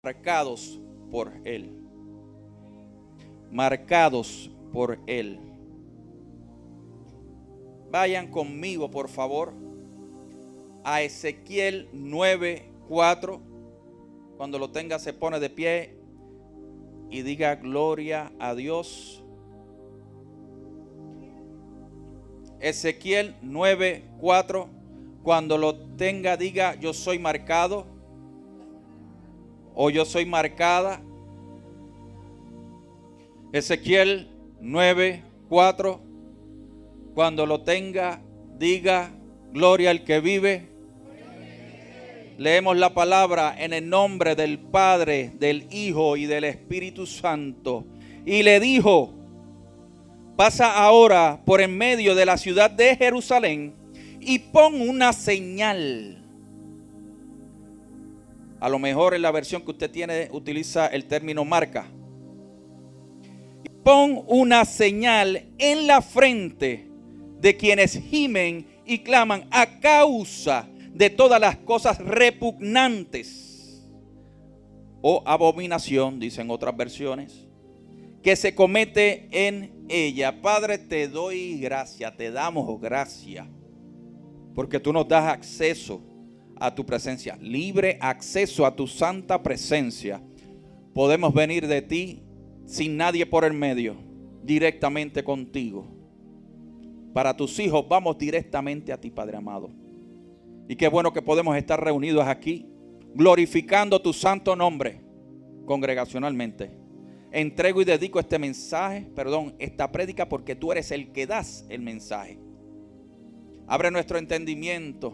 marcados por Él. Marcados por Él. Vayan conmigo, por favor, a Ezequiel 9:4. Cuando lo tenga, se pone de pie y diga gloria a Dios. Ezequiel 9:4. Cuando lo tenga, diga yo soy marcado o yo soy marcada. Ezequiel 9:4. Cuando lo tenga, diga gloria al que vive. Leemos la palabra en el nombre del Padre, del Hijo y del Espíritu Santo. Y le dijo: pasa ahora por en medio de la ciudad de Jerusalén y pon una señal. A lo mejor en la versión que usted tiene utiliza el término marca. Pon una señal en la frente de quienes gimen y claman a causa de todas las cosas repugnantes o abominación, dicen otras versiones, que se comete en ella. Padre, te doy gracia, te damos gracia, porque tú nos das acceso a tu presencia, libre acceso a tu santa presencia. Podemos venir de ti sin nadie por el medio, directamente contigo. Para tus hijos vamos directamente a ti, Padre amado. Y qué bueno que podemos estar reunidos aquí, glorificando tu santo nombre congregacionalmente. Entrego y dedico este mensaje, esta prédica, porque tú eres el que das el mensaje. Abre nuestro entendimiento.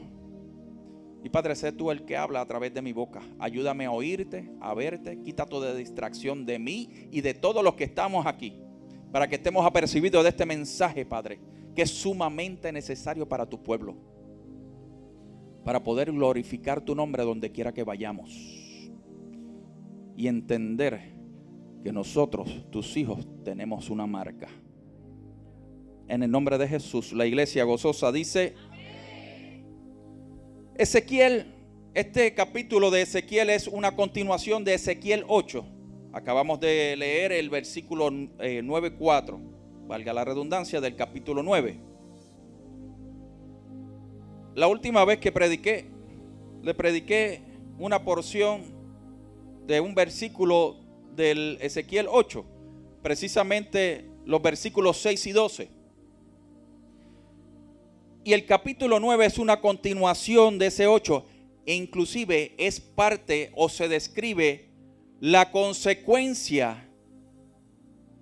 Y Padre, sé tú el que habla a través de mi boca. Ayúdame a oírte, a verte. Quita toda distracción de mí y de todos los que estamos aquí, para que estemos apercibidos de este mensaje, Padre, que es sumamente necesario para tu pueblo, para poder glorificar tu nombre donde quiera que vayamos y entender que nosotros, tus hijos, tenemos una marca. En el nombre de Jesús, la iglesia gozosa dice: Ezequiel, este capítulo de Ezequiel es una continuación de Ezequiel 8. Acabamos de leer el versículo 9:4, valga la redundancia, del capítulo 9. La última vez que le prediqué una porción de un versículo del Ezequiel 8, precisamente los versículos 6 y 12. Y el capítulo 9 es una continuación de ese 8, e inclusive es parte o se describe la consecuencia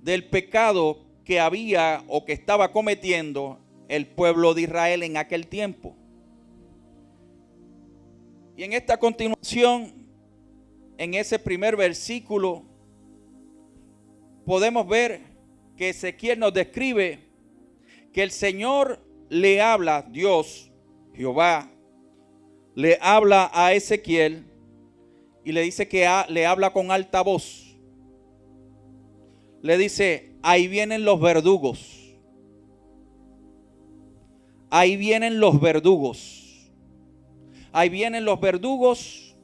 del pecado que había o que estaba cometiendo el pueblo de Israel en aquel tiempo. Y en esta continuación, en ese primer versículo, podemos ver que Ezequiel nos describe que el Señor le habla, Dios, Jehová, le habla a Ezequiel y le dice que le habla con alta voz. Le dice: ahí vienen los verdugos. Ahí vienen los verdugos. Ahí vienen los verdugos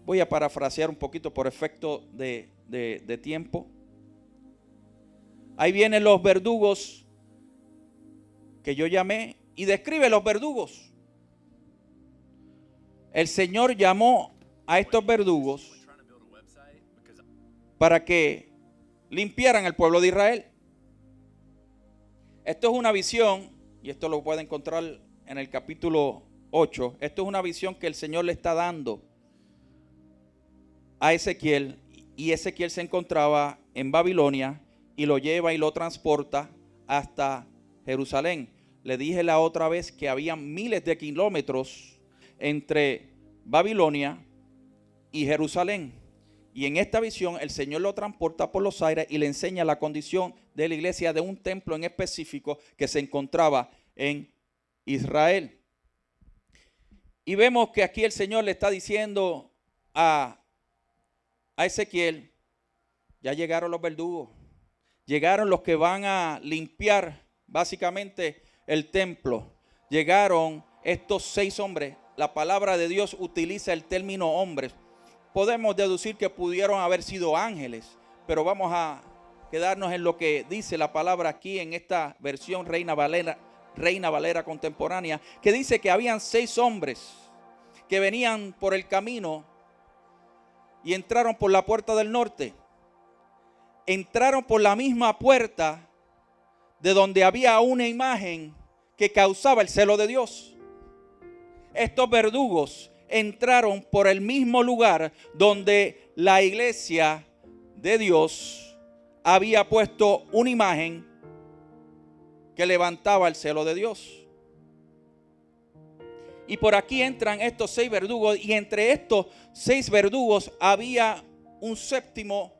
voy a parafrasear un poquito por efecto de tiempo. Ahí vienen los verdugos que yo llamé, y describe los verdugos. El Señor llamó a estos verdugos para que limpiaran el pueblo de Israel. Esto es una visión, y esto lo puede encontrar en el capítulo 8. Esto es una visión que el Señor le está dando a Ezequiel, y Ezequiel se encontraba en Babilonia y lo lleva y lo transporta hasta Jerusalén. Le dije la otra vez que había miles de kilómetros entre Babilonia y Jerusalén. Y en esta visión el Señor lo transporta por los aires y le enseña la condición de la iglesia de un templo en específico que se encontraba en Israel. Y vemos que aquí el Señor le está diciendo a Ezequiel: ya llegaron los verdugos, llegaron los que van a limpiar básicamente el templo. Llegaron estos 6 hombres. la palabra de Dios utiliza el término hombres, podemos deducir que pudieron haber sido ángeles, pero vamos a quedarnos en lo que dice la palabra aquí en esta versión Reina Valera contemporánea, que dice que habían 6 hombres que venían por el camino y entraron por la puerta del norte. Entraron por la misma puerta de donde había una imagen que causaba el celo de Dios. Estos verdugos entraron por el mismo lugar donde la iglesia de Dios había puesto una imagen que levantaba el celo de Dios. Y por aquí entran estos 6 verdugos, y entre estos 6 verdugos había un séptimo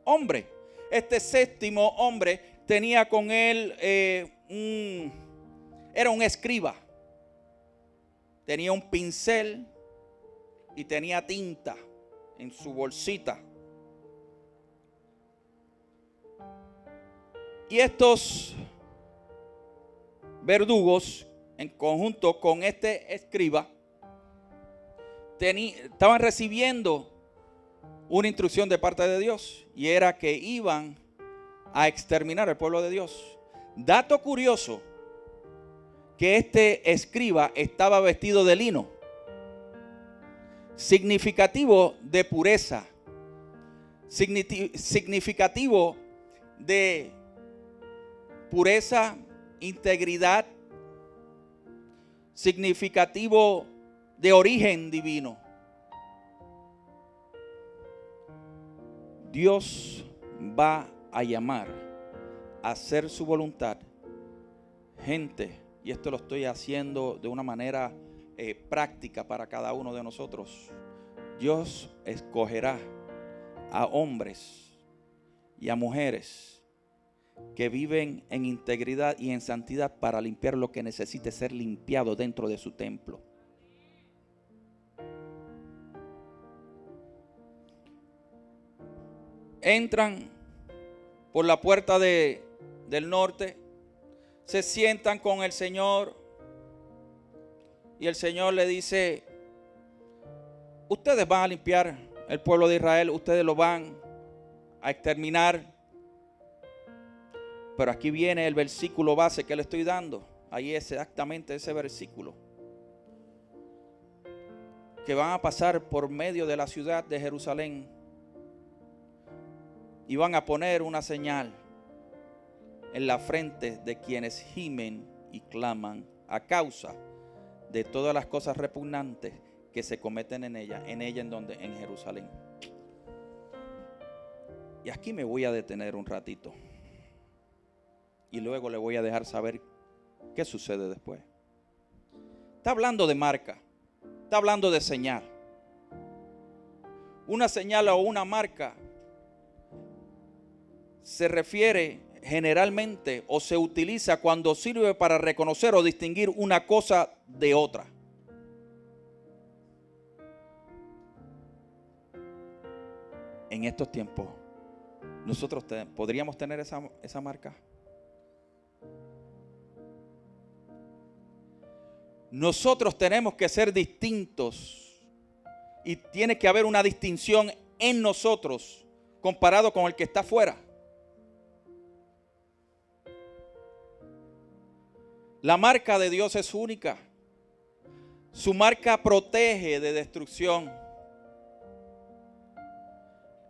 hombre. Este séptimo hombre tenía con él era un escriba. Tenía un pincel y tenía tinta en su bolsita. Y estos verdugos, en conjunto con este escriba, estaban recibiendo una instrucción de parte de Dios, y era que iban a exterminar al pueblo de Dios. Dato curioso, que este escriba estaba vestido de lino, significativo de pureza, significativo de pureza, integridad, significativo de origen divino. Dios va a llamar a hacer su voluntad gente, y esto lo estoy haciendo de una manera práctica para cada uno de nosotros. Dios escogerá a hombres y a mujeres que viven en integridad y en santidad para limpiar lo que necesite ser limpiado dentro de su templo. Entran por la puerta del norte, se sientan con el Señor, y el Señor le dice: ustedes van a limpiar el pueblo de Israel, ustedes lo van a exterminar. Pero aquí viene el versículo base que le estoy dando. Ahí es exactamente ese versículo. Que van a pasar por medio de la ciudad de Jerusalén y van a poner una señal en la frente de quienes gimen y claman a causa de todas las cosas repugnantes que se cometen en ella en donde, en Jerusalén. Y aquí me voy a detener un ratito, y luego le voy a dejar saber qué sucede después. Está hablando de marca, está hablando de señal. Una señal o una marca se refiere generalmente o se utiliza cuando sirve para reconocer o distinguir una cosa de otra. En estos tiempos, nosotros podríamos tener esa marca. Nosotros tenemos que ser distintos, y tiene que haber una distinción en nosotros comparado con el que está afuera. La marca de Dios es única. Su marca protege de destrucción.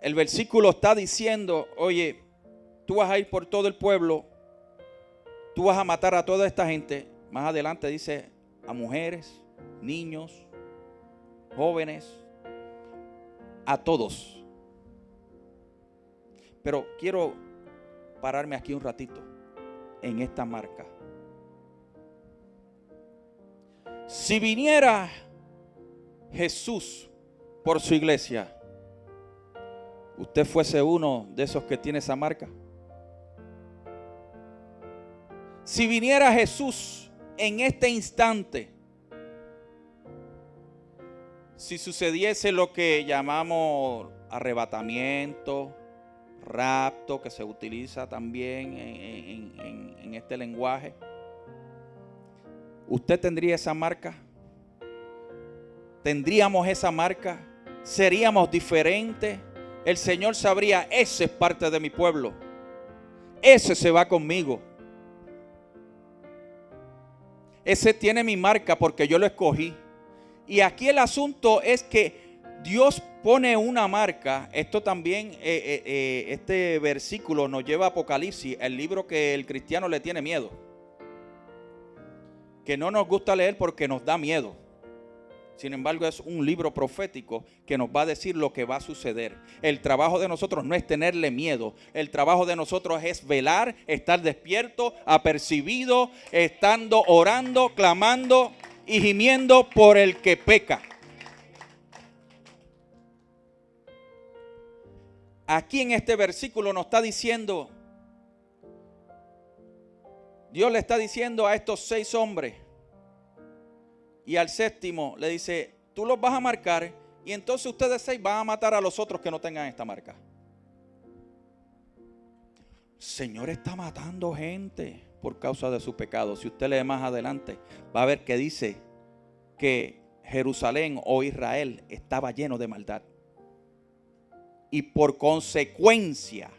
El versículo está diciendo: oye, tú vas a ir por todo el pueblo, tú vas a matar a toda esta gente. Más adelante dice a mujeres, niños, jóvenes, a todos. Pero quiero pararme aquí un ratito en esta marca. Si viniera Jesús por su iglesia, ¿usted fuese uno de esos que tiene esa marca? Si viniera Jesús en este instante, si sucediese lo que llamamos arrebatamiento, rapto, que se utiliza también en este lenguaje, ¿usted tendría esa marca? tendríamos esa marca, seríamos diferentes. El Señor sabría, ese es parte de mi pueblo, ese se va conmigo, ese tiene mi marca porque yo lo escogí. Y aquí el asunto es que Dios pone una marca. Esto también, este versículo nos lleva a Apocalipsis, el libro que el cristiano le tiene miedo, que no nos gusta leer porque nos da miedo. Sin embargo, es un libro profético que nos va a decir lo que va a suceder. El trabajo de nosotros no es tenerle miedo. El trabajo de nosotros es velar, estar despierto, apercibido, estando orando, clamando y gimiendo por el que peca. Aquí en este versículo nos está diciendo, Dios le está diciendo a estos 6 hombres, y al séptimo le dice, tú los vas a marcar y entonces ustedes 6 van a matar a los otros que no tengan esta marca. El Señor está matando gente por causa de su pecado. Si usted lee más adelante, va a ver que dice que Jerusalén o Israel estaba lleno de maldad. Y por consecuencia,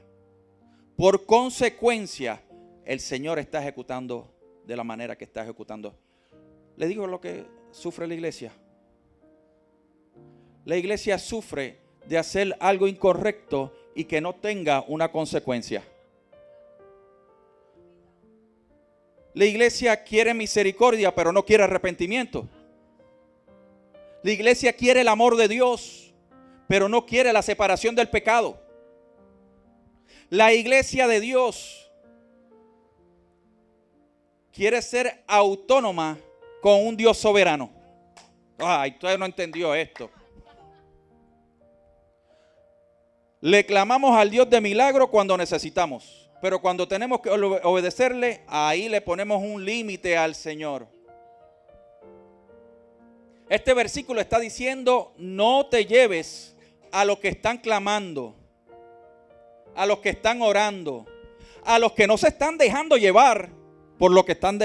el Señor está ejecutando de la manera que está ejecutando. Le digo lo que sufre la iglesia. La iglesia sufre de hacer algo incorrecto y que no tenga una consecuencia. La iglesia quiere misericordia, pero no quiere arrepentimiento. La iglesia quiere el amor de Dios, pero no quiere la separación del pecado. La iglesia de Dios quiere ser autónoma con un Dios soberano. Ay, todavía no entendió esto. Le clamamos al Dios de milagro cuando necesitamos, pero cuando tenemos que obedecerle, ahí le ponemos un límite al Señor. Este versículo está diciendo, no te lleves a los que están clamando, a los que están orando, a los que no se están dejando llevar por lo que están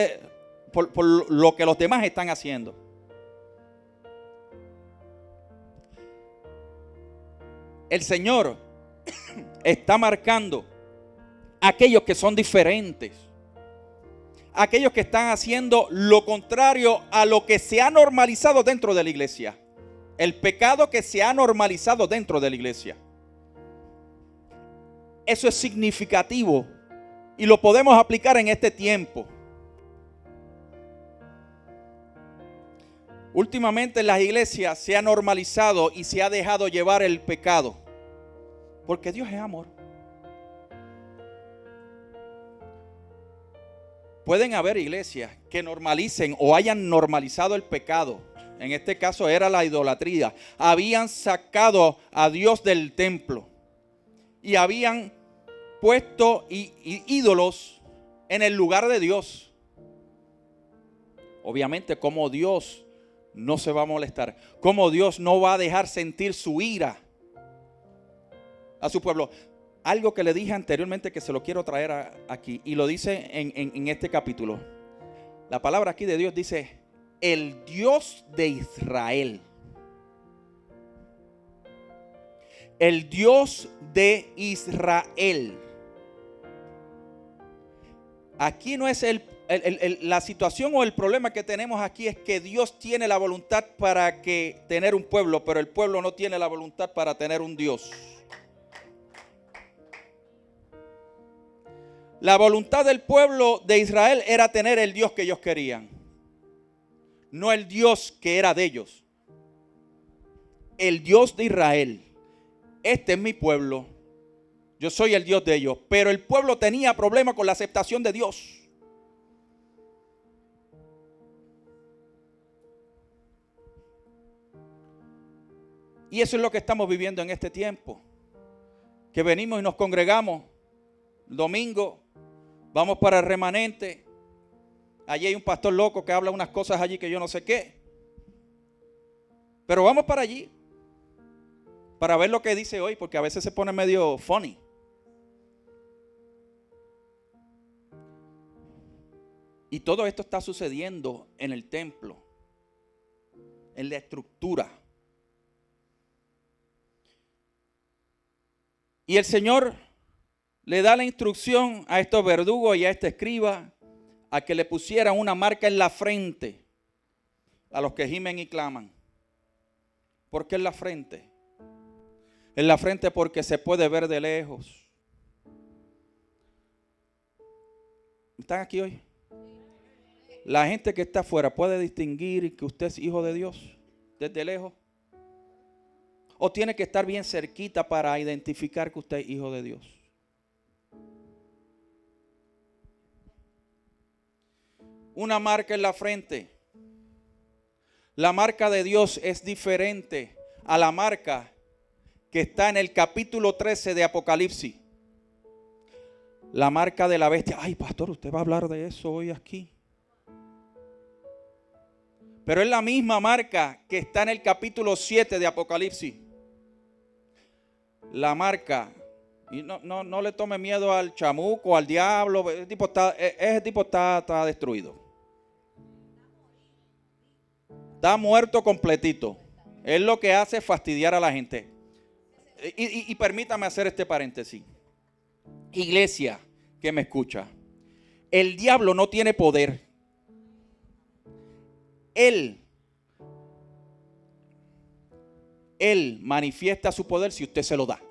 por lo que los demás están haciendo. El Señor está marcando a aquellos que son diferentes, aquellos que están haciendo lo contrario a lo que se ha normalizado dentro de la iglesia, el pecado que se ha normalizado dentro de la iglesia. Eso es significativo y lo podemos aplicar en este tiempo. Últimamente en las iglesias se ha normalizado y se ha dejado llevar el pecado, porque Dios es amor. Pueden haber iglesias que normalicen o hayan normalizado el pecado. En este caso era la idolatría. Habían sacado a Dios del templo y habían puesto ídolos en el lugar de Dios. Obviamente, como Dios no se va a molestar, como Dios no va a dejar sentir su ira a su pueblo. Algo que le dije anteriormente que se lo quiero traer aquí, y lo dice en este capítulo. La palabra aquí de Dios dice, el Dios de Israel. El Dios de Israel. Aquí no es la situación o el problema que tenemos aquí es que Dios tiene la voluntad para tener un pueblo, pero el pueblo no tiene la voluntad para tener un Dios. La voluntad del pueblo de Israel era tener el Dios que ellos querían, no el Dios que era de ellos. El Dios de Israel, este es mi pueblo, yo soy el Dios de ellos, pero el pueblo tenía problema con la aceptación de Dios. Y eso es lo que estamos viviendo en este tiempo, que venimos y nos congregamos domingo, vamos para el remanente. Allí hay un pastor loco que habla unas cosas allí que yo no sé qué, pero vamos para allí para ver lo que dice hoy, porque a veces se pone medio funny. Y todo esto está sucediendo en el templo, en la estructura. Y el Señor le da la instrucción a estos verdugos y a este escriba a que le pusieran una marca en la frente a los que gimen y claman. ¿Por qué en la frente? En la frente porque se puede ver de lejos. ¿Están aquí hoy? La gente que está afuera puede distinguir que usted es hijo de Dios desde lejos. ¿O tiene que estar bien cerquita para identificar que usted es hijo de Dios? Una marca en la frente. La marca de Dios es diferente a la marca que está en el capítulo 13 de Apocalipsis. La marca de la bestia. Ay, pastor, usted va a hablar de eso hoy aquí. Pero es la misma marca que está en el capítulo 7 de Apocalipsis. La marca, y no le tome miedo al chamuco, al diablo, ese tipo está destruido. Está muerto completito. Es lo que hace fastidiar a la gente. Y permítame hacer este paréntesis. Iglesia que me escucha, el diablo no tiene poder. Él manifiesta su poder si usted se lo da.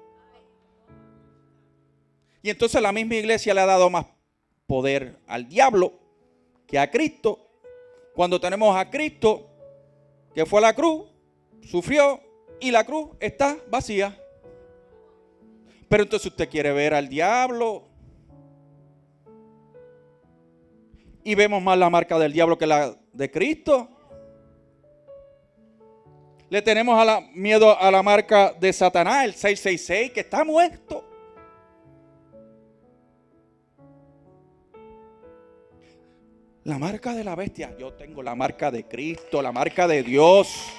Y entonces la misma iglesia le ha dado más poder al diablo que a Cristo. Cuando tenemos a Cristo, que fue a la cruz, sufrió y la cruz está vacía. Pero entonces usted quiere ver al diablo y vemos más la marca del diablo que la de Cristo. Le tenemos miedo a la marca de Satanás, el 666, que está muerto. La marca de la bestia. Yo tengo la marca de Cristo, la marca de Dios.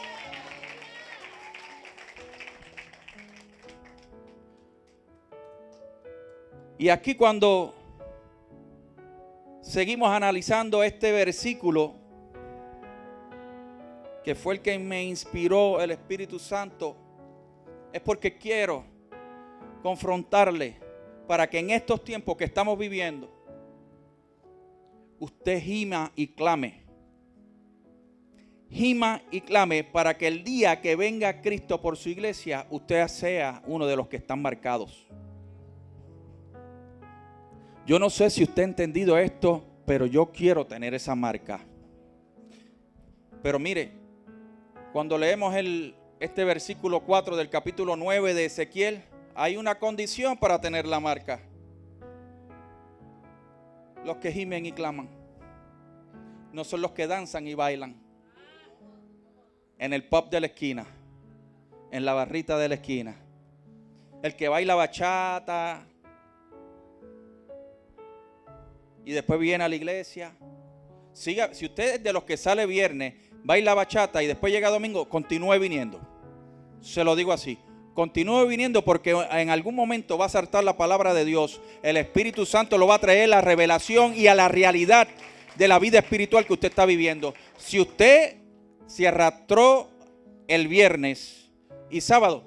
Y aquí cuando seguimos analizando este versículo, que fue el que me inspiró el Espíritu Santo, es porque quiero confrontarle para que en estos tiempos que estamos viviendo, usted gima y clame. Gima y clame para que el día que venga Cristo por su iglesia, usted sea uno de los que están marcados. Yo no sé si usted ha entendido esto, pero yo quiero tener esa marca. Pero mire, cuando leemos este versículo 4 del capítulo 9 de Ezequiel, hay una condición para tener la marca. Los que gimen y claman no son los que danzan y bailan en el pub de la esquina, en la barrita de la esquina. El que baila bachata y después viene a la iglesia. Si usted es de los que sale viernes, baila bachata y después llega domingo, continúe viniendo. Se lo digo así. Continúe viniendo porque en algún momento va a saltar la palabra de Dios. El Espíritu Santo lo va a traer a la revelación y a la realidad de la vida espiritual que usted está viviendo. Si usted se arrastró el viernes y sábado,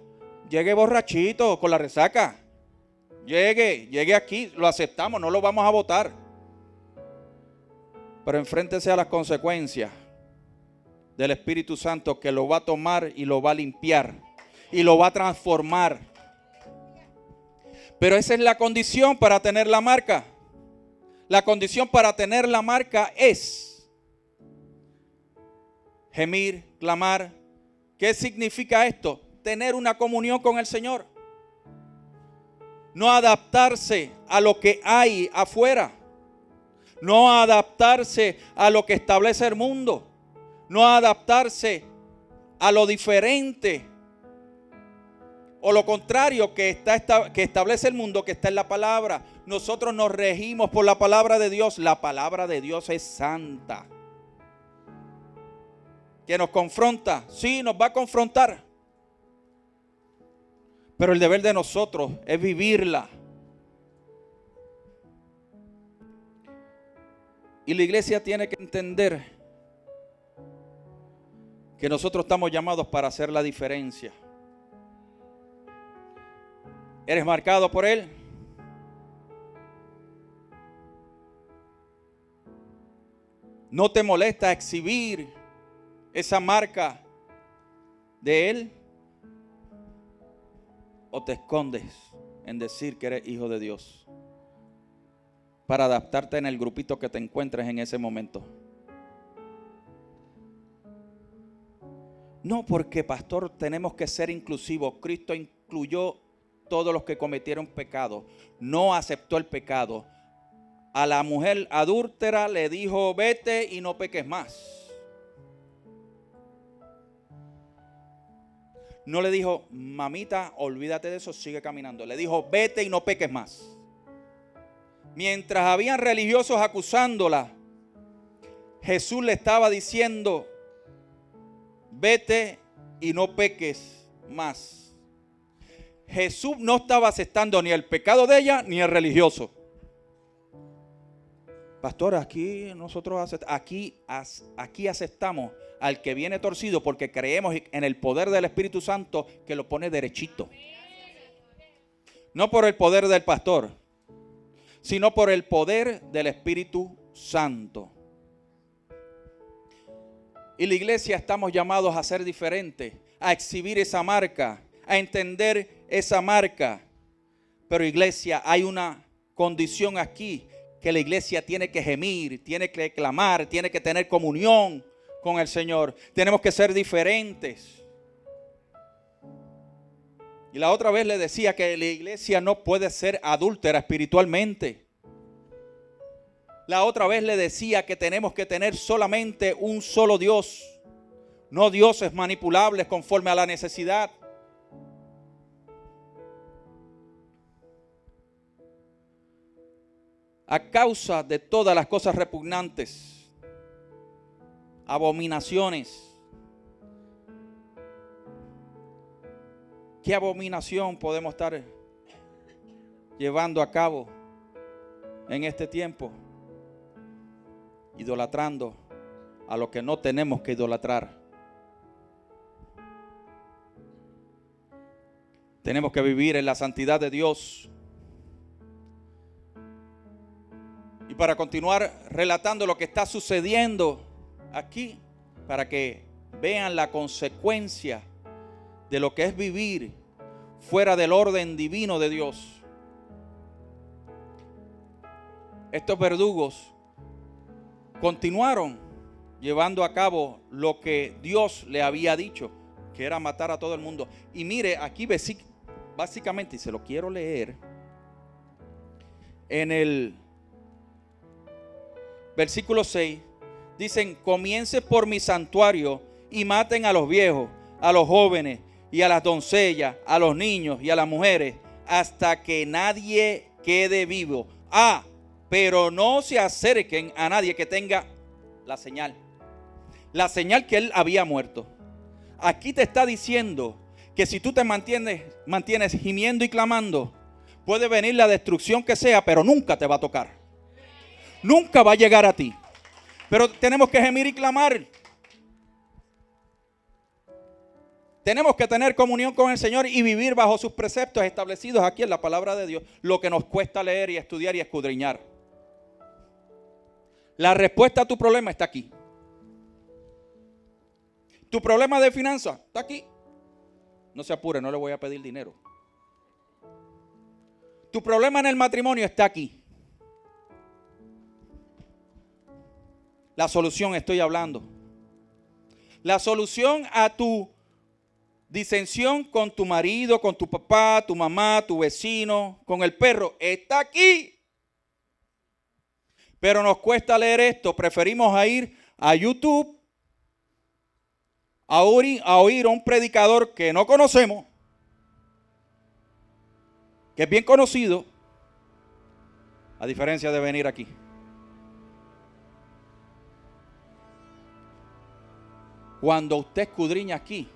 llegue borrachito con la resaca. Llegue aquí, lo aceptamos, no lo vamos a votar. Pero enfréntese a las consecuencias del Espíritu Santo que lo va a tomar y lo va a limpiar y lo va a transformar. Pero esa es la condición para tener la marca. La condición para tener la marca es gemir, clamar. ¿Qué significa esto? Tener una comunión con el Señor. No adaptarse a lo que hay afuera. No adaptarse a lo que establece el mundo. No adaptarse a lo diferente o lo contrario que establece el mundo, que está en la palabra. Nosotros nos regimos por la palabra de Dios. La palabra de Dios es santa. Que nos confronta, sí, nos va a confrontar. Pero el deber de nosotros es vivirla. Y la iglesia tiene que entender que nosotros estamos llamados para hacer la diferencia. ¿Eres marcado por Él? ¿No te molesta exhibir esa marca de Él? ¿O te escondes en decir que eres hijo de Dios para adaptarte en el grupito que te encuentres en ese momento? No, porque pastor, tenemos que ser inclusivos. Cristo incluyó todos los que cometieron pecado. No aceptó el pecado. A la mujer adúltera le dijo: vete y no peques más. No le dijo: mamita, olvídate de eso, sigue caminando. Le dijo: vete y no peques más. Mientras habían religiosos acusándola, Jesús le estaba diciendo: vete y no peques más. Jesús no estaba aceptando ni el pecado de ella ni el religioso. Pastor, aquí nosotros aquí aceptamos al que viene torcido porque creemos en el poder del Espíritu Santo que lo pone derechito. No por el poder del pastor, sino por el poder del Espíritu Santo. Y la iglesia estamos llamados a ser diferentes, a exhibir esa marca, a entender esa marca. Pero iglesia, hay una condición aquí, que la iglesia tiene que gemir, tiene que clamar, tiene que tener comunión con el Señor. Tenemos que ser diferentes. Y la otra vez le decía que la iglesia no puede ser adúltera espiritualmente. La otra vez le decía que tenemos que tener solamente un solo Dios, no dioses manipulables conforme a la necesidad. A causa de todas las cosas repugnantes, abominaciones. ¿Qué abominación podemos estar llevando a cabo en este tiempo? Idolatrando a lo que no tenemos que idolatrar. Tenemos que vivir en la santidad de Dios. Y para continuar relatando lo que está sucediendo aquí, para que vean la consecuencia de lo que es vivir fuera del orden divino de Dios. Estos verdugos continuaron llevando a cabo lo que Dios le había dicho, que era matar a todo el mundo. Y mire, aquí básicamente, y se lo quiero leer, en el versículo 6, dicen: comience por mi santuario y maten a los viejos, a los jóvenes y a las doncellas, a los niños y a las mujeres, hasta que nadie quede vivo. Pero no se acerquen a nadie que tenga la señal que él había muerto. Aquí te está diciendo que si tú te mantienes gimiendo y clamando, puede venir la destrucción que sea, pero nunca te va a tocar. Nunca va a llegar a ti. Pero tenemos que gemir y clamar. Tenemos que tener comunión con el Señor y vivir bajo sus preceptos establecidos aquí en la palabra de Dios. Lo que nos cuesta leer y estudiar y escudriñar. La respuesta a tu problema está aquí. Tu problema de finanzas está aquí. No se apure, no le voy a pedir dinero. Tu problema en el matrimonio está aquí. La solución estoy hablando. La solución a tu disensión con tu marido, con tu papá, tu mamá, tu vecino, con el perro, está aquí. Pero nos cuesta leer esto. Preferimos ir a YouTube a oír a un predicador que no conocemos, que es bien conocido, a diferencia de venir aquí. Cuando usted escudriña aquí,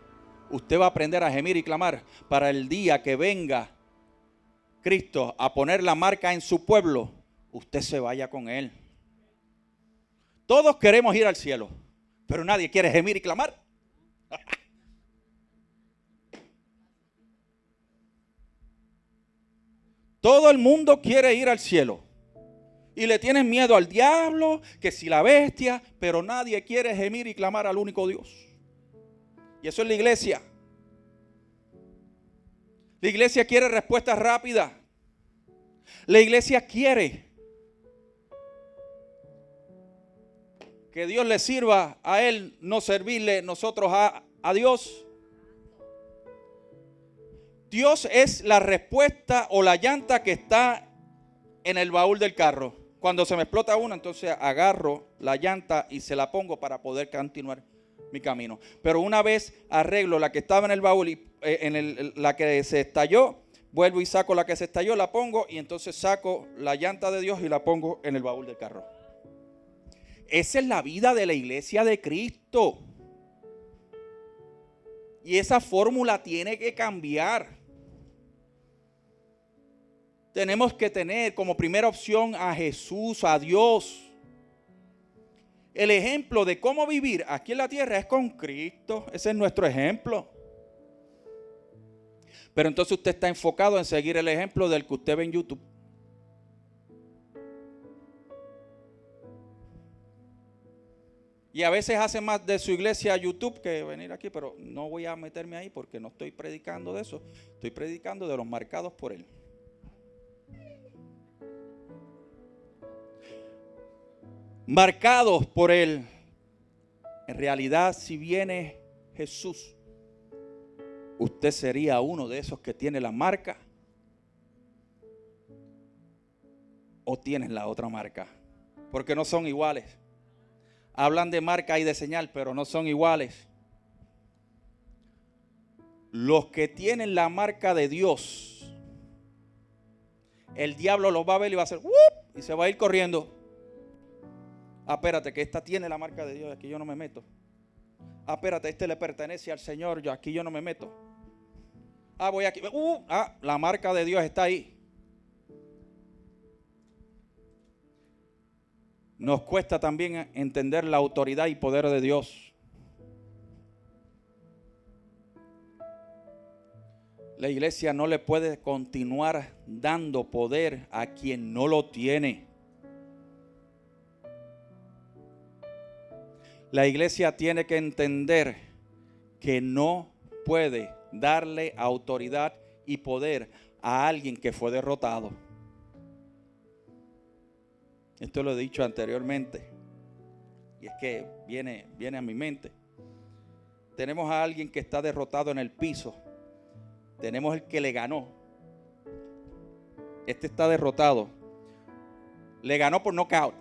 usted va a aprender a gemir y clamar para el día que venga Cristo a poner la marca en su pueblo, usted se vaya con Él. Todos queremos ir al cielo, pero nadie quiere gemir y clamar. Todo el mundo quiere ir al cielo. Y le tienen miedo al diablo, que si la bestia, pero nadie quiere gemir y clamar al único Dios. Y eso es la iglesia. La iglesia quiere respuestas rápidas. La iglesia quiere que Dios le sirva a Él, no servirle nosotros a Dios. Dios es la respuesta o la llanta que está en el baúl del carro. Cuando se me explota una, entonces agarro la llanta y se la pongo para poder continuar mi camino. Pero una vez arreglo la que estaba en el baúl y la que se estalló, vuelvo y saco la que se estalló, la pongo y entonces saco la llanta de Dios y la pongo en el baúl del carro. Esa es la vida de la iglesia de Cristo. Y esa fórmula tiene que cambiar. Tenemos que tener como primera opción a Jesús, a Dios. El ejemplo de cómo vivir aquí en la tierra es con Cristo. Ese es nuestro ejemplo. Pero entonces usted está enfocado en seguir el ejemplo del que usted ve en YouTube. Y a veces hace más de su iglesia YouTube que venir aquí, pero no voy a meterme ahí porque no estoy predicando de eso. Estoy predicando de los marcados por Él. Marcados por Él. En realidad, si viene Jesús, usted sería uno de esos que tiene la marca o tienen la otra marca, porque no son iguales. Hablan de marca y de señal, pero no son iguales. Los que tienen la marca de Dios, el diablo los va a ver y va a hacer ¡wup! Y se va a ir corriendo. Ah, espérate, que esta tiene la marca de Dios, aquí yo no me meto. Ah, espérate, este le pertenece al Señor, aquí yo no me meto. Ah, voy aquí. La marca de Dios está ahí. Nos cuesta también entender la autoridad y poder de Dios. La iglesia no le puede continuar dando poder a quien no lo tiene. La iglesia tiene que entender que no puede darle autoridad y poder a alguien que fue derrotado. Esto lo he dicho anteriormente y es que viene a mi mente. Tenemos a alguien que está derrotado en el piso. Tenemos el que le ganó. Este está derrotado. Le ganó por knockout.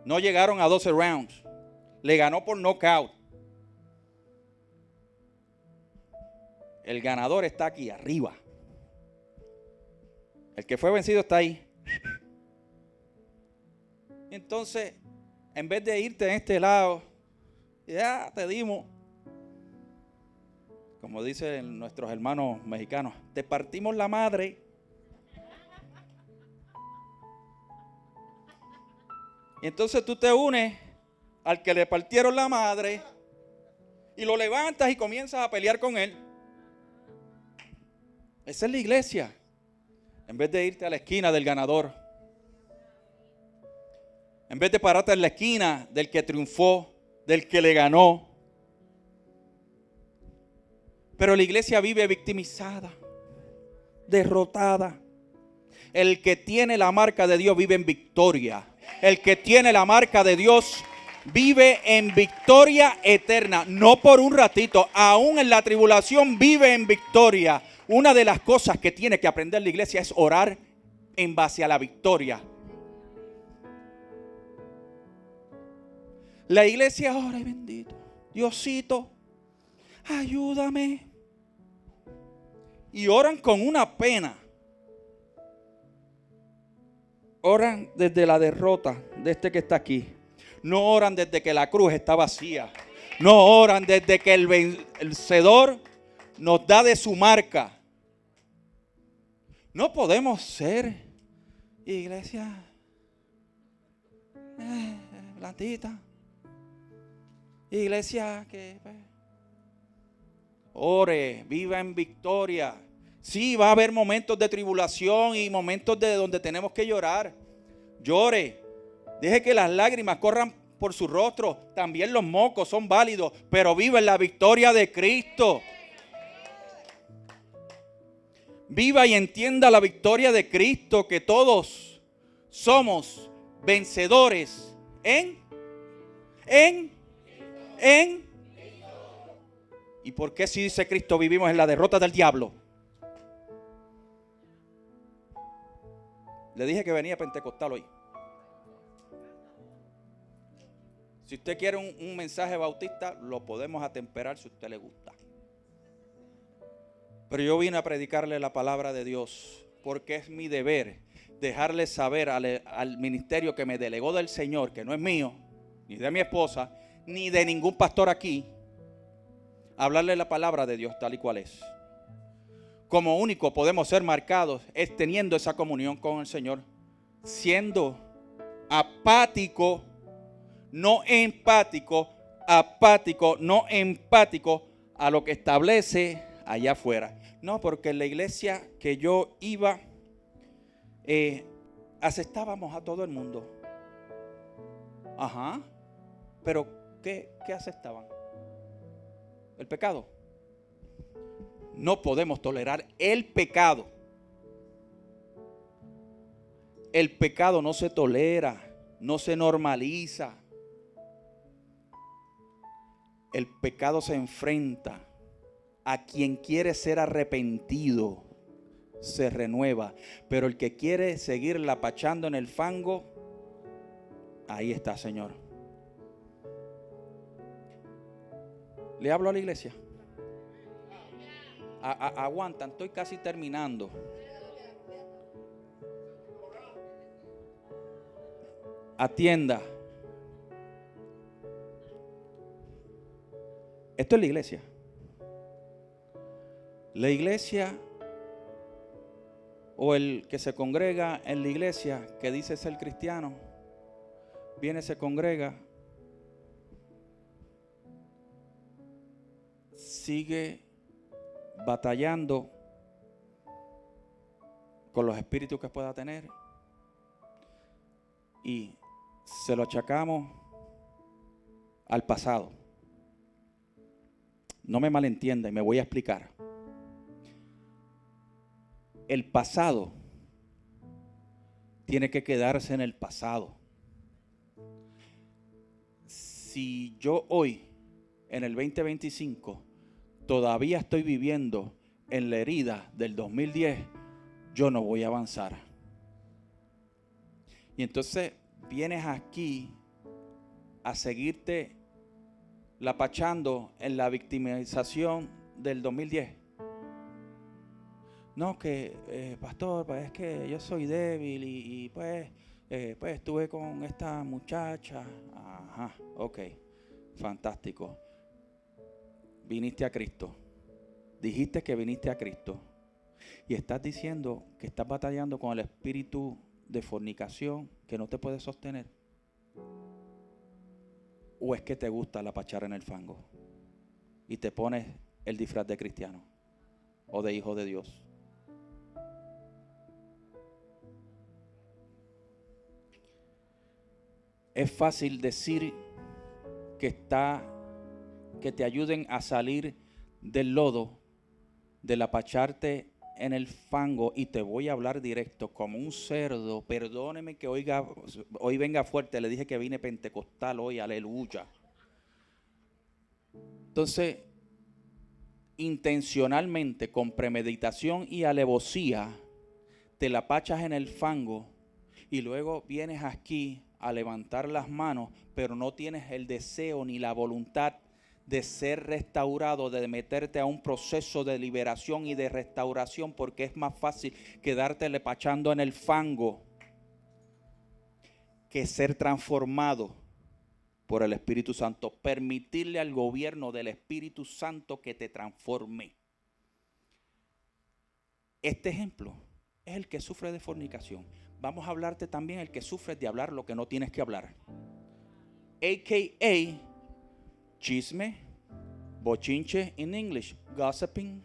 No llegaron a 12 rounds. Le ganó por knockout. El ganador está aquí arriba. El que fue vencido está ahí. Entonces, en vez de irte en este lado, ya te dimos, como dicen nuestros hermanos mexicanos, te partimos la madre. Y entonces tú te unes al que le partieron la madre y lo levantas y comienzas a pelear con él. Esa es la iglesia. En vez de irte a la esquina del ganador. En vez de pararte en la esquina del que triunfó, del que le ganó. Pero la iglesia vive victimizada, derrotada. El que tiene la marca de Dios vive en victoria. El que tiene la marca de Dios vive en victoria eterna. No por un ratito, aún en la tribulación vive en victoria. Una de las cosas que tiene que aprender la iglesia es orar en base a la victoria. La iglesia ora, ay bendito, Diosito, ayúdame. Y oran con una pena. Oran desde la derrota de este que está aquí. No oran desde que la cruz está vacía. No oran desde que el vencedor nos da de su marca. No podemos ser iglesia blandita. Iglesia que ore, viva en victoria. Sí, va a haber momentos de tribulación y momentos de donde tenemos que llorar. Llore. Deje que las lágrimas corran por su rostro. También los mocos son válidos, pero viva en la victoria de Cristo. Viva y entienda la victoria de Cristo, que todos somos vencedores en. ¿Y por qué si dice Cristo vivimos en la derrota del diablo? Le dije que venía pentecostal hoy. Si usted quiere un mensaje bautista, lo podemos atemperar si a usted le gusta. Pero yo vine a predicarle la palabra de Dios, porque es mi deber dejarle saber al ministerio que me delegó del Señor, que no es mío, ni de mi esposa, ni de ningún pastor aquí, hablarle la palabra de Dios tal y cual es. Como único podemos ser marcados es teniendo esa comunión con el Señor, siendo apático, no empático, apático, no empático a lo que establece allá afuera. No, porque en la iglesia que yo iba, aceptábamos a todo el mundo. Ajá. Pero ¿qué aceptaban? El pecado. No podemos tolerar el pecado. El pecado no se tolera, no se normaliza. El pecado se enfrenta. A quien quiere ser arrepentido se renueva, pero el que quiere seguir lapachando en el fango, ahí está, Señor. Le hablo a la iglesia. Aguantan, estoy casi terminando. Atienda. Esto es la iglesia. La iglesia o el que se congrega en la iglesia que dice ser cristiano, viene, se congrega, sigue batallando con los espíritus que pueda tener y se lo achacamos al pasado. No me malentienda y me voy a explicar. El pasado tiene que quedarse en el pasado. Si yo hoy, en el 2025, todavía estoy viviendo en la herida del 2010, yo no voy a avanzar. Y entonces vienes aquí a seguirte lapachando en la victimización del 2010. No, que pastor, pues es que yo soy débil y pues estuve con esta muchacha. Ajá, ok, fantástico. Viniste a Cristo. Dijiste que viniste a Cristo. Y estás diciendo que estás batallando con el espíritu de fornicación que no te puede sostener. ¿O es que te gusta la pachara en el fango y te pones el disfraz de cristiano o de hijo de Dios? Es fácil decir que te ayuden a salir del lodo, de lapacharte en el fango, y te voy a hablar directo como un cerdo. Perdóneme que hoy venga fuerte, le dije que vine pentecostal hoy, aleluya. Entonces, intencionalmente, con premeditación y alevosía, te lapachas en el fango y luego vienes aquí a levantar las manos, pero no tienes el deseo ni la voluntad de ser restaurado, de meterte a un proceso de liberación y de restauración, porque es más fácil quedarte lepachando en el fango que ser transformado por el Espíritu Santo. Permitirle al gobierno del Espíritu Santo que te transforme. Este ejemplo es el que sufre de fornicación. Vamos a hablarte también el que sufre de hablar lo que no tienes que hablar. AKA chisme, bochinche in English, gossiping.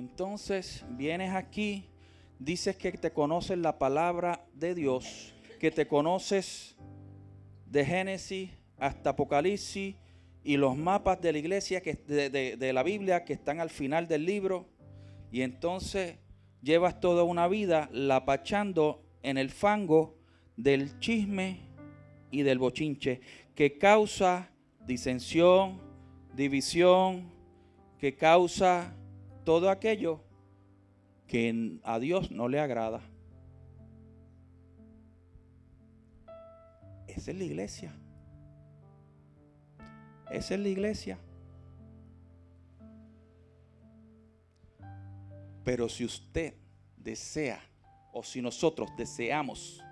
Entonces vienes aquí, dices que te conoces la palabra de Dios, que te conoces de Génesis hasta Apocalipsis y los mapas de la iglesia, de la Biblia que están al final del libro, y entonces llevas toda una vida lapachando en el fango del chisme y del bochinche, que causa disensión, división, que causa todo aquello que a Dios no le agrada. Esa es la iglesia. Esa es la iglesia. Pero si usted desea, o si nosotros deseamos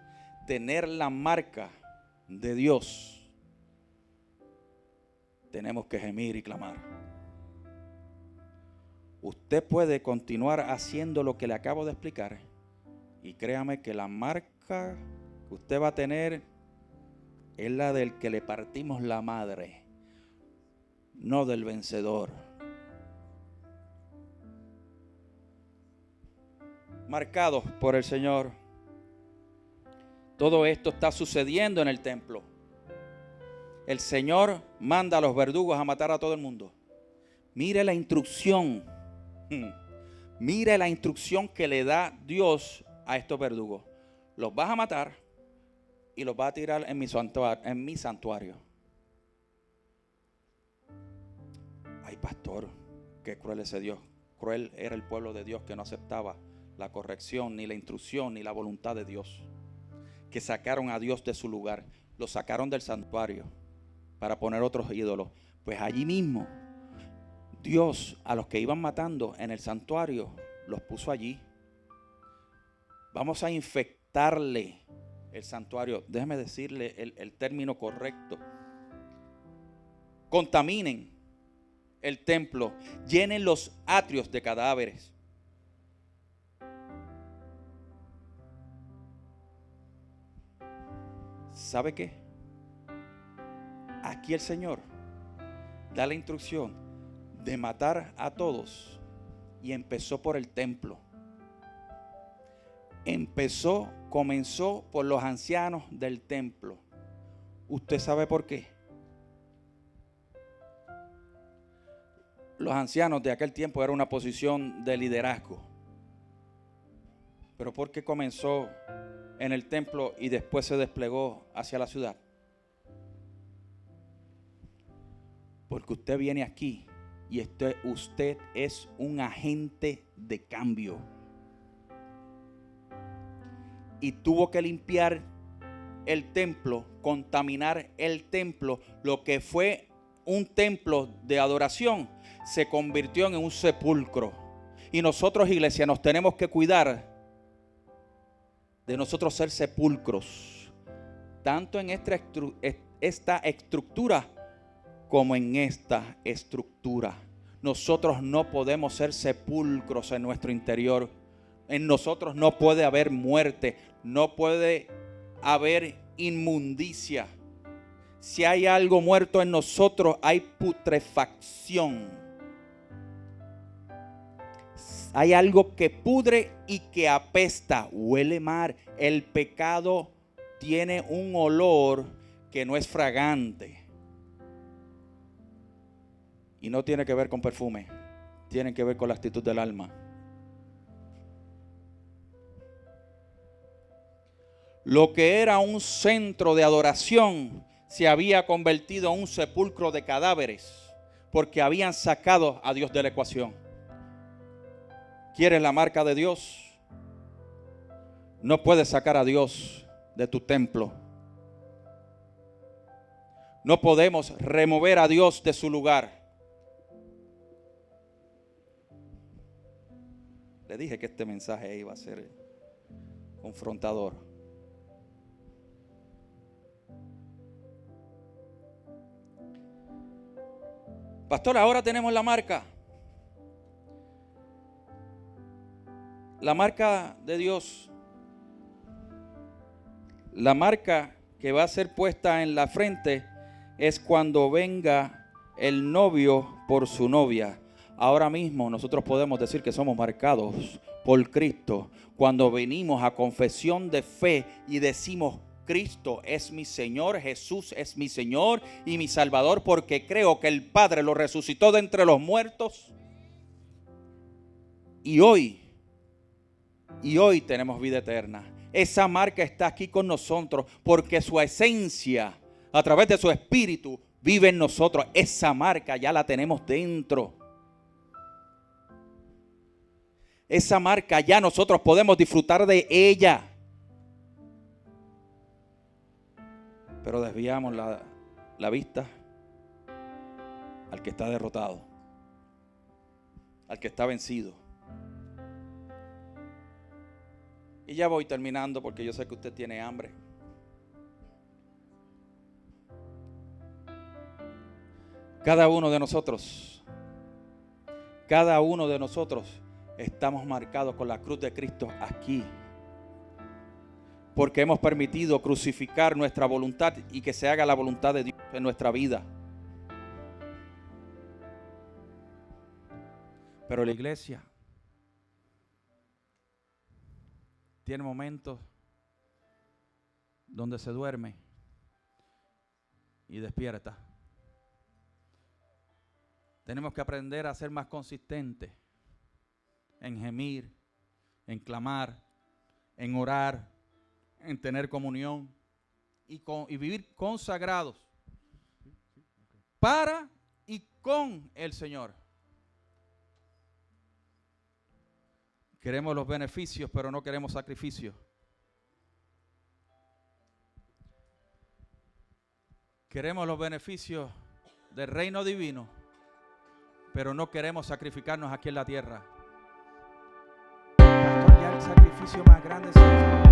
tener la marca de Dios, tenemos que gemir y clamar. Usted puede continuar haciendo lo que le acabo de explicar, y créame que la marca que usted va a tener es la del que le partimos la madre, no del vencedor. Marcados por el Señor. Todo esto está sucediendo en el templo. El Señor manda a los verdugos a matar a todo el mundo. Mire la instrucción. Mire la instrucción que le da Dios a estos verdugos. Los vas a matar y los vas a tirar en mi santuario. Ay, pastor, qué cruel ese Dios. Cruel era el pueblo de Dios que no aceptaba la corrección, ni la instrucción, ni la voluntad de Dios. Que sacaron a Dios de su lugar. Lo sacaron del santuario para poner otros ídolos. Pues allí mismo Dios a los que iban matando en el santuario los puso allí. Vamos a infectarle el santuario. Déjeme decirle el término correcto. Contaminen el templo. Llenen los atrios de cadáveres. ¿Sabe qué? Aquí el Señor da la instrucción de matar a todos, y empezó por el templo. Comenzó por los ancianos del templo. ¿Usted sabe por qué? Los ancianos de aquel tiempo era una posición de liderazgo. Pero ¿por qué comenzó en el templo y después se desplegó hacia la ciudad? Porque usted viene aquí y usted es un agente de cambio. Y tuvo que limpiar el templo, contaminar el templo. Lo que fue un templo de adoración se convirtió en un sepulcro. Y nosotros, iglesia, nos tenemos que cuidar de nosotros ser sepulcros, tanto en esta estructura como en esta estructura. Nosotros no podemos ser sepulcros en nuestro interior. En nosotros no puede haber muerte, no puede haber inmundicia. Si hay algo muerto en nosotros, hay putrefacción. Hay algo que pudre y que apesta, huele mal. El pecado tiene un olor que no es fragante. Y no tiene que ver con perfume, tiene que ver con la actitud del alma. Lo que era un centro de adoración se había convertido en un sepulcro de cadáveres, porque habían sacado a Dios de la ecuación. ¿Quieres la marca de Dios? No puedes sacar a Dios de tu templo. No podemos remover a Dios de su lugar. Le dije que este mensaje iba a ser confrontador. Pastor, ahora tenemos la marca. La marca de Dios. La marca que va a ser puesta en la frente es cuando venga el novio por su novia. Ahora mismo nosotros podemos decir que somos marcados por Cristo cuando venimos a confesión de fe y decimos: Cristo es mi Señor, Jesús es mi Señor y mi Salvador, porque creo que el Padre lo resucitó de entre los muertos. Y hoy tenemos vida eterna. Esa marca está aquí con nosotros porque su esencia, a través de su Espíritu, vive en nosotros. Esa marca ya la tenemos dentro. Esa marca ya nosotros podemos disfrutar de ella. Pero desviamos la vista al que está derrotado, al que está vencido. Y ya voy terminando porque yo sé que usted tiene hambre. Cada uno de nosotros estamos marcados con la cruz de Cristo aquí, porque hemos permitido crucificar nuestra voluntad y que se haga la voluntad de Dios en nuestra vida. Pero la iglesia tiene momentos donde se duerme y despierta. Tenemos que aprender a ser más consistentes en gemir, en clamar, en orar, en tener comunión y vivir consagrados para y con el Señor. Queremos los beneficios, pero no queremos sacrificios. Queremos los beneficios del reino divino, pero no queremos sacrificarnos aquí en la tierra. Pastor, ya el sacrificio más grande se hizo.